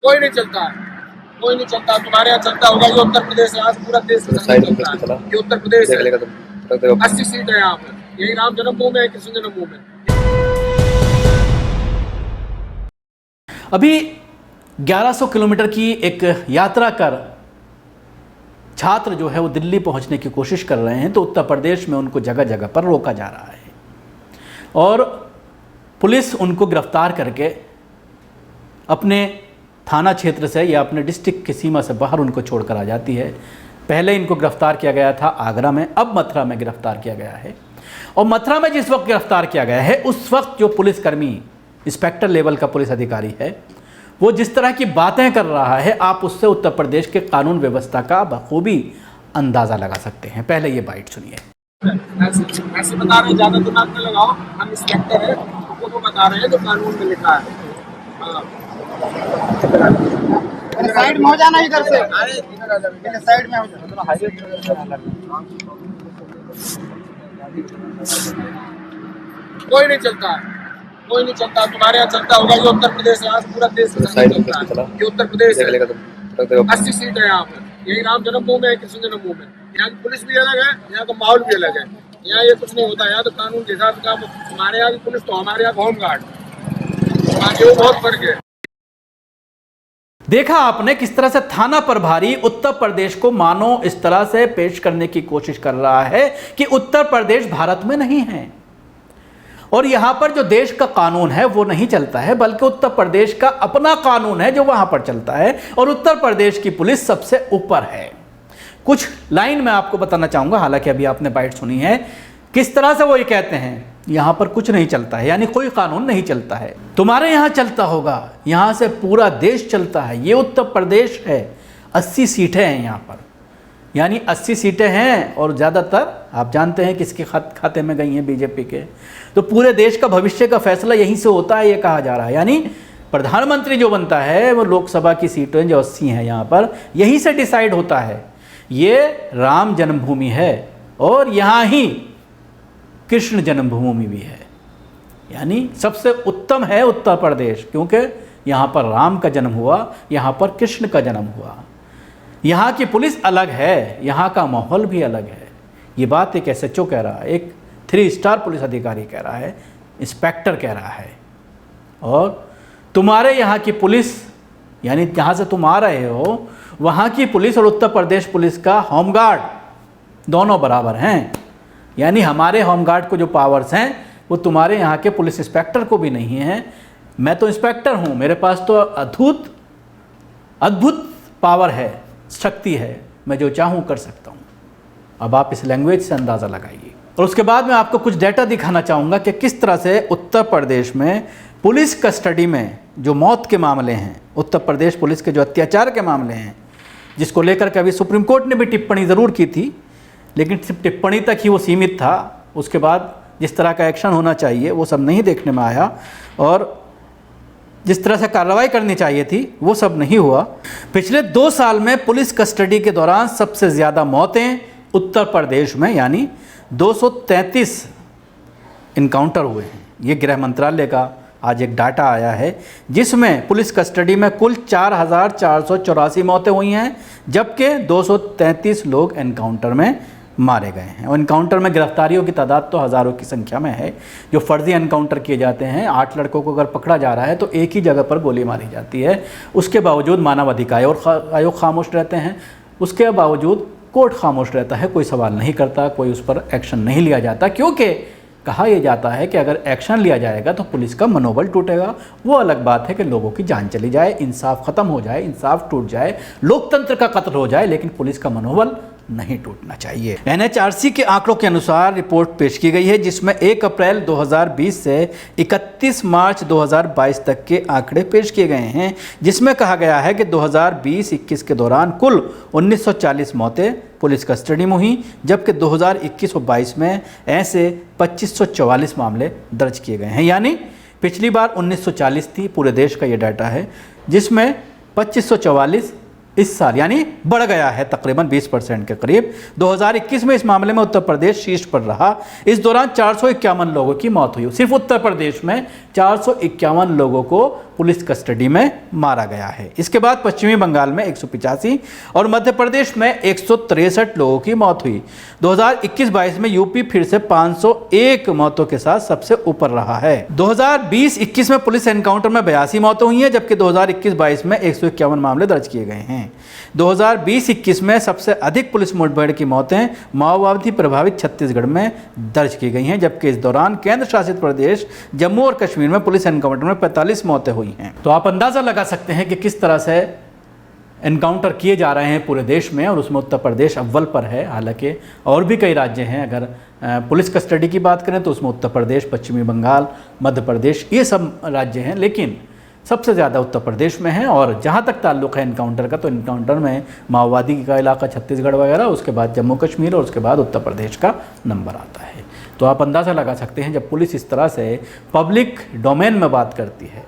कोई नहीं चलता है, कोई नहीं चलता। तुम्हारे यहाँ चलता होगा, ये उत्तर प्रदेश है, आज पूरा देश चलता है। ये उत्तर प्रदेश है, 80 सीट है यहाँ पर। यही राम जन्मभूमि है, कृष्ण जन्मभूमि है। अभी 1100 किलोमीटर की एक यात्रा कर छात्र जो है वो दिल्ली पहुंचने की कोशिश कर रहे हैं, तो उत्तर प्रदेश में उनको जगह जगह पर रोका जा रहा है और पुलिस उनको गिरफ्तार करके अपने थाना क्षेत्र से या अपने डिस्ट्रिक्ट की सीमा से बाहर उनको छोड़कर आ जाती है। पहले इनको गिरफ्तार किया गया था आगरा में, अब मथुरा में गिरफ्तार किया गया है। और मथुरा में जिस वक्त गिरफ्तार किया गया है, उस वक्त जो पुलिसकर्मी इंस्पेक्टर लेवल का पुलिस अधिकारी है, वो जिस तरह की बातें कर रहा है, आप उससे उत्तर प्रदेश के कानून व्यवस्था का बखूबी अंदाज़ा लगा सकते हैं। पहले ये बाइट सुनिए। ऐसे बता रहे हैं, ज्यादा दिमाग में लगाओ, हम इंस्पेक्टर हैं, वो बता रहे हैं जो कानून में लिखा है। साइड में हो जाना, इधर से साइड में हो जाना। कोई नहीं चलता है, कोई नहीं चलता। तुम्हारे यहाँ चलता होगा, ये उत्तर प्रदेश है, आज पूरा देश चलता है। ये उत्तर प्रदेश है, 80 सीट है यहाँ पर। यही राम जन्मभूमि है, कृष्ण जन्मभूमि है। यहाँ की पुलिस भी अलग है, यहाँ का माहौल भी अलग है। यहाँ ये कुछ नहीं होता, यहाँ तो कानून के हिसाब से काम। तुम्हारे यहाँ की पुलिस तो हमारे यहाँ होमगार्ड, वो बहुत फर्क है। देखा आपने किस तरह से थाना प्रभारी उत्तर प्रदेश को मानो इस तरह से पेश करने की कोशिश कर रहा है कि उत्तर प्रदेश भारत में नहीं है और यहां पर जो देश का कानून है वो नहीं चलता है, बल्कि उत्तर प्रदेश का अपना कानून है जो वहां पर चलता है और उत्तर प्रदेश की पुलिस सबसे ऊपर है। कुछ लाइन मैं आपको बताना चाहूंगा, हालांकि अभी आपने बाइट सुनी है, किस तरह से वो ये कहते हैं यहां पर कुछ नहीं चलता है, यानी कोई कानून नहीं चलता है। तुम्हारे यहां चलता होगा, यहां से पूरा देश चलता है। ये उत्तर प्रदेश है, 80 सीटें हैं यहां पर, यानी 80 सीटें हैं और ज़्यादातर आप जानते हैं किसके खाते में गई हैं, बीजेपी के। तो पूरे देश का भविष्य का फैसला यहीं से होता है, ये कहा जा रहा है। यानी प्रधानमंत्री जो बनता है वो लोकसभा की सीटें जो 80 हैं यहाँ पर, यहीं से डिसाइड होता है। ये राम जन्मभूमि है और यहाँ ही कृष्ण जन्मभूमि भी है, यानी सबसे उत्तम है उत्तर प्रदेश, क्योंकि यहाँ पर राम का जन्म हुआ, यहाँ पर कृष्ण का जन्म हुआ। यहाँ की पुलिस अलग है, यहाँ का माहौल भी अलग है। ये बात एक SHO कह रहा है, एक 3 स्टार पुलिस अधिकारी कह रहा है, इंस्पेक्टर कह रहा है। और तुम्हारे यहाँ की पुलिस, यानी जहाँ से तुम आ रहे हो, वहाँ की पुलिस और उत्तर प्रदेश पुलिस का होमगार्ड दोनों बराबर हैं। यानी हमारे होमगार्ड को जो पावर्स हैं वो तुम्हारे यहाँ के पुलिस इंस्पेक्टर को भी नहीं है। मैं तो इंस्पेक्टर हूँ, मेरे पास तो अद्भुत पावर है, शक्ति है, मैं जो चाहूँ कर सकता हूँ। अब आप इस लैंग्वेज से अंदाज़ा लगाइए। और उसके बाद मैं आपको कुछ डेटा दिखाना चाहूँगा कि किस तरह से उत्तर प्रदेश में पुलिस कस्टडी में जो मौत के मामले हैं, उत्तर प्रदेश पुलिस के जो अत्याचार के मामले हैं, जिसको लेकर के अभी सुप्रीम कोर्ट ने भी टिप्पणी ज़रूर की थी, लेकिन सिर्फ टिप्पणी तक ही वो सीमित था। उसके बाद जिस तरह का एक्शन होना चाहिए वो सब नहीं देखने में आया और जिस तरह से कार्रवाई करनी चाहिए थी वो सब नहीं हुआ। पिछले 2 साल में पुलिस कस्टडी के दौरान सबसे ज़्यादा मौतें उत्तर प्रदेश में, यानी 233 इनकाउंटर हुए हैं। ये गृह मंत्रालय का आज एक डाटा आया है, जिसमें पुलिस कस्टडी में कुल 4484 मौतें हुई हैं, जबकि 233 लोग एनकाउंटर में मारे गए हैं। और एनकाउंटर में गिरफ्तारियों की तादाद तो हज़ारों की संख्या में है। जो फर्जी एनकाउंटर किए जाते हैं, 8 लड़कों को अगर पकड़ा जा रहा है तो एक ही जगह पर गोली मारी जाती है। उसके बावजूद मानव अधिकार आयोग खामोश रहते हैं, उसके बावजूद कोर्ट खामोश रहता है, कोई सवाल नहीं करता, कोई उस पर एक्शन नहीं लिया जाता, क्योंकि कहा यह जाता है कि अगर एक्शन लिया जाएगा तो पुलिस का मनोबल टूटेगा। वो अलग बात है कि लोगों की जान चली जाए, इंसाफ खत्म हो जाए, इंसाफ टूट जाए, लोकतंत्र का कत्ल हो जाए, लेकिन पुलिस का मनोबल नहीं टूटना चाहिए। NHRC के आंकड़ों के अनुसार रिपोर्ट पेश की गई है, जिसमें 1 अप्रैल 2020 से 31 मार्च 2022 तक के आंकड़े पेश किए गए हैं, जिसमें कहा गया है कि 2020-21 के दौरान कुल 1940 मौतें पुलिस कस्टडी में हुई, जबकि 2021 और 22 में ऐसे 2544 मामले दर्ज किए गए हैं। यानी पिछली बार 1940 थी, पूरे देश का ये डाटा है, जिसमें 2544 इस साल यानी बढ़ गया है तकरीबन 20% के करीब। 2021 में इस मामले में उत्तर प्रदेश शीर्ष पर रहा। इस दौरान 451 लोगों की मौत हुई। सिर्फ उत्तर प्रदेश में 451 लोगों को पुलिस कस्टडी में मारा गया है। इसके बाद पश्चिमी बंगाल में 185 और मध्य प्रदेश में 163 लोगों की मौत हुई। 2021-22 में यूपी फिर से 501 मौतों के साथ सबसे ऊपर रहा है। 2020-21 में पुलिस एनकाउंटर में 82 मौतें हुई हैं, जबकि 2021-22 में 151 मामले दर्ज किए गए हैं। 2020-21 में सबसे अधिक पुलिस मुठभेड़ की मौतें माओवादी प्रभावित छत्तीसगढ़ में दर्ज की गई हैं, जबकि इस दौरान केंद्र शासित प्रदेश जम्मू और कश्मीर में पुलिस एनकाउंटर में 45 मौतें हुई हैं। तो आप अंदाज़ा लगा सकते हैं कि किस तरह से एनकाउंटर किए जा रहे हैं पूरे देश में, और उसमें उत्तर प्रदेश अव्वल पर है। हालांकि और भी कई राज्य हैं, अगर पुलिस कस्टडी की बात करें तो उसमें उत्तर प्रदेश, पश्चिमी बंगाल, मध्य प्रदेश, ये सब राज्य हैं, लेकिन सबसे ज़्यादा उत्तर प्रदेश में है। और जहाँ तक ताल्लुक़ है इनकाउंटर का, तो इनकाउंटर में माओवादी का इलाका छत्तीसगढ़ वगैरह, उसके बाद जम्मू कश्मीर और उसके बाद उत्तर प्रदेश का नंबर आता है। तो आप अंदाज़ा लगा सकते हैं जब पुलिस इस तरह से पब्लिक डोमेन में बात करती है,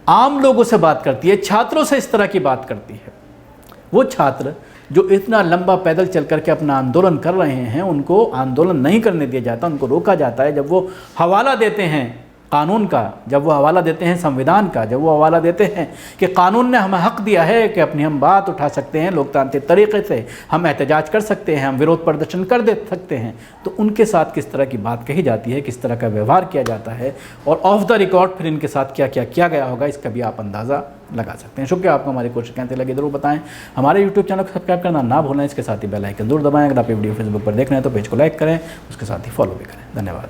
आम लोगों से बात करती है, छात्रों से इस तरह की बात करती है, वो छात्र जो इतना लंबा पैदल चल करके अपना आंदोलन कर रहे हैं, उनको आंदोलन नहीं करने दिया जाता, उनको रोका जाता है। जब वो हवाला देते हैं कानून का, जब वो हवाला देते हैं संविधान का, जब वो हवाला देते हैं कि कानून ने हमें हक दिया है कि अपनी हम बात उठा सकते हैं, लोकतांत्रिक तरीके से हम एहतजाज कर सकते हैं, हम विरोध प्रदर्शन कर दे सकते हैं, तो उनके साथ किस तरह की बात कही जाती है, किस तरह का व्यवहार किया जाता है, और ऑफ द रिकॉर्ड फिर इनके साथ क्या क्या किया गया होगा, इसका भी आप अंदाज़ा लगा सकते हैं। शुक्रिया आपको, हमारी कोशिश कैसे लगी ज़रूर बताएं। हमारे यूट्यूब चैनल को सब्सक्राइब करना ना भूलें, इसके साथ ही बेल आइकन जरूर दबाएं। अगर आप वीडियो फेसबुक पर देख रहे हैं तो पेज को लाइक करें, उसके साथ ही फॉलो भी करें। धन्यवाद।